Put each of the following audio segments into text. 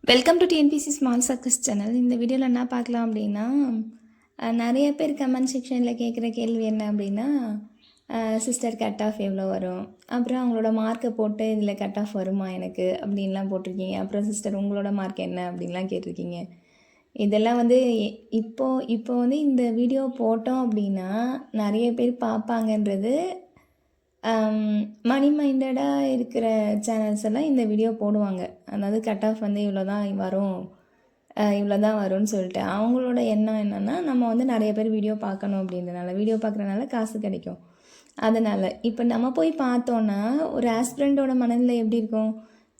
Welcome to TNPSC small success channel. இந்த வீடியோவில் என்ன பார்க்கலாம் அப்படின்னா, நிறைய பேர் கமெண்ட் செக்ஷனில் கேட்குற கேள்வி என்ன அப்படின்னா, சிஸ்டர் கட் ஆஃப் எவ்வளோ வரும், அப்புறம் அவங்களோட மார்க்கை போட்டு இதில் கட் ஆஃப் வருமா எனக்கு அப்படின்லாம் போட்டிருக்கீங்க. அப்புறம் சிஸ்டர் உங்களோட மார்க் என்ன அப்படின்லாம் கேட்டிருக்கீங்க. இதெல்லாம் வந்து இப்போ வந்து இந்த வீடியோ போட்டோம் அப்படின்னா நிறைய பேர் பார்ப்பாங்கன்றது மணி மைண்டடாக இருக்கிற சேனல்ஸ் எல்லாம் இந்த வீடியோ போடுவாங்க. அதாவது கட் ஆஃப் வந்து இவ்வளோ தான் வரும், இவ்வளோ தான் வரும்னு சொல்லிட்டு அவங்களோட எண்ணம் என்னென்னா, நம்ம வந்து நிறைய பேர் வீடியோ பார்க்கணும் அப்படின்றனால, வீடியோ பார்க்குறனால காசு கிடைக்கும். அதனால் இப்போ நம்ம போய் பார்த்தோன்னா ஒரு ஆஸ்பிரண்ட்டோட மனநிலை எப்படி இருக்கும்,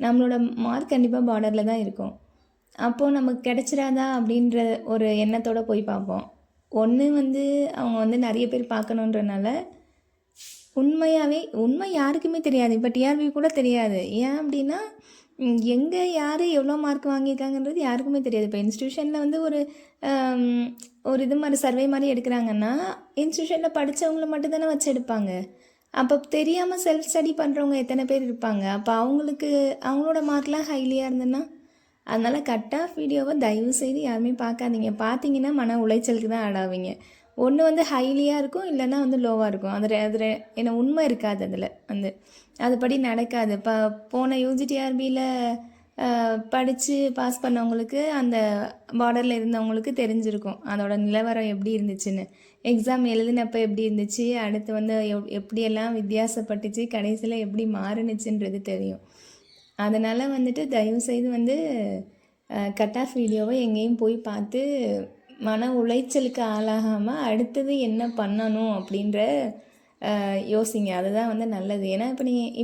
நம்மளோட மார்க் கண்டிப்பாக பார்டரில் தான் இருக்கும். அப்போது நமக்கு கிடைச்சிடாதா அப்படின்ற ஒரு எண்ணத்தோடு போய் பார்ப்போம். ஒன்று வந்து அவங்க வந்து நிறைய பேர் பார்க்கணுன்றனால உண்மை யாருக்குமே தெரியாது. இப்போ டிஆர்பி கூட தெரியாது. ஏன் அப்படின்னா, எங்கே யார் எவ்வளோ மார்க் வாங்கியிருக்காங்கன்றது யாருக்குமே தெரியாது. இப்போ இன்ஸ்டியூஷனில் வந்து ஒரு இது மாதிரி சர்வே மாதிரி எடுக்கிறாங்கன்னா, இன்ஸ்டியூஷனில் படித்தவங்கள மட்டும் தானே வச்சு எடுப்பாங்க. அப்போ தெரியாமல் செல்ஃப் ஸ்டடி பண்ணுறவங்க எத்தனை பேர் இருப்பாங்க. அப்போ அவங்களோட மார்க்லாம் ஹைலியாக இருந்ததுன்னா, அதனால் கட் ஆஃப் வீடியோவை தயவு செய்து யாருமே பார்க்காதீங்க. பார்த்தீங்கன்னா மன உளைச்சலுக்கு தான் ஆடாவீங்க. ஒன்று வந்து ஹைலியாக இருக்கும், இல்லைன்னா வந்து லோவாக இருக்கும். அதில் என்ன உண்மை இருக்காது. அதில் அதுபடி நடக்காது. இப்போ போன யூஜிடிஆர்பியில் படித்து பாஸ் பண்ணவங்களுக்கு அந்த பார்டரில் இருந்தவங்களுக்கு தெரிஞ்சிருக்கும் அதோட நிலவரம் எப்படி இருந்துச்சுன்னு. எக்ஸாம் எழுதினப்போ எப்படி இருந்துச்சு, அடுத்து வந்து எப்படியெல்லாம் வித்தியாசப்பட்டுச்சு, கடைசியில் எப்படி மாறுனுச்சுன்றது தெரியும். அதனால் வந்துட்டு தயவுசெய்து வந்து கட் ஆஃப் வீடியோவை எங்கேயும் போய் பார்த்து மன உளைச்சலுக்கு ஆளாகாமல் அடுத்தது என்ன பண்ணணும் அப்படின்ற யோசிங்க. அதுதான் வந்து நல்லது. ஏன்னா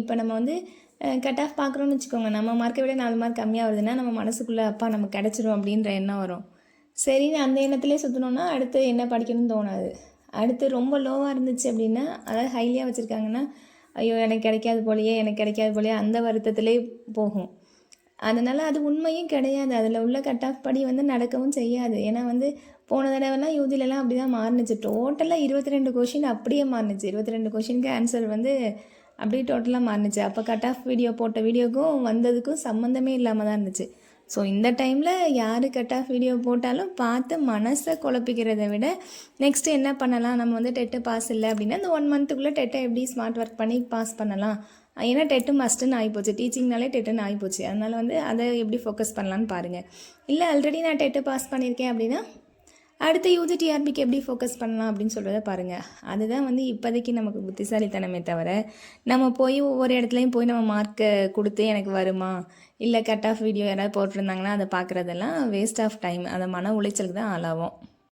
இப்போ நம்ம வந்து கட் ஆஃப் பார்க்குறோன்னு வச்சுக்கோங்க, நம்ம மார்க்கை விட 4 மார்க் கம்மியாக வருதுன்னா நம்ம மனசுக்குள்ளே அப்பா நம்ம கிடச்சிரும் அப்படின்ற எண்ணம் வரும். சரின்னு அந்த எண்ணத்துலேயே சுற்றணுன்னா அடுத்து என்ன படிக்கணும்னு தோணாது. அடுத்து ரொம்ப லோவாக இருந்துச்சு அப்படின்னா, அதாவது ஹைலியாக வச்சுருக்காங்கன்னா, ஐயோ எனக்கு கிடைக்காது போலையே அந்த வருத்தத்திலே போகும். அதனால் அது உண்மையும் கிடையாது. அதில் உள்ள கட் ஆஃப் படி வந்து நடக்கவும் செய்யாது. ஏன்னா வந்து போன தடவைலாம் யூஜிலலாம் அப்படி தான் மாறுனுச்சு. டோட்டலாக 22 கொஷின் அப்படியே மாறுனுச்சு. 22 கொஷினுக்கு ஆன்சர் வந்து அப்படியே டோட்டலாக மாறுனுச்சு. அப்போ கட் ஆஃப் வீடியோ போட்ட வீடியோக்கும் வந்ததுக்கும் சம்மந்தமே இல்லாமல் தான் இருந்துச்சு. ஸோ இந்த டைமில் யார் கட் ஆஃப் வீடியோ போட்டாலும் பார்த்து மனசை குழப்பிக்கிறத விட நெக்ஸ்ட்டு என்ன பண்ணலாம், நம்ம வந்து டெட்டு பாஸ் இல்லை அப்படின்னா இந்த 1 மந்த்துக்குள்ளே டெட்டை எப்படி ஸ்மார்ட் ஒர்க் பண்ணி பாஸ் பண்ணலாம். ஏன்னா டெட்டு மஸ்ட்டுன்னு ஆகிப்போச்சு, டீச்சிங்னாலே டெட்டுன்னு ஆகிப்போச்சு. அதனால் வந்து அதை எப்படி ஃபோக்கஸ் பண்ணலான்னு பாருங்கள். இல்லை ஆல்ரெடி நான் டெட்டு பாஸ் பண்ணியிருக்கேன் அப்படின்னா அடுத்த யூஜிடிஆர்பிக்கு எப்படி ஃபோக்கஸ் பண்ணலாம் அப்படின்னு சொல்கிறத பாருங்கள். அதுதான் வந்து இப்போதைக்கு நமக்கு புத்திசாலித்தனமே தவிர, நம்ம போய் ஒவ்வொரு இடத்துலையும் போய் நம்ம மார்க்கை கொடுத்து எனக்கு வருமா, இல்லை கட் ஆஃப் வீடியோ யாராவது போட்டிருந்தாங்கன்னா அதை பார்க்குறதெல்லாம் வேஸ்ட் ஆஃப் டைம். அதை மன உளைச்சலுக்கு தான் ஆளாகும்.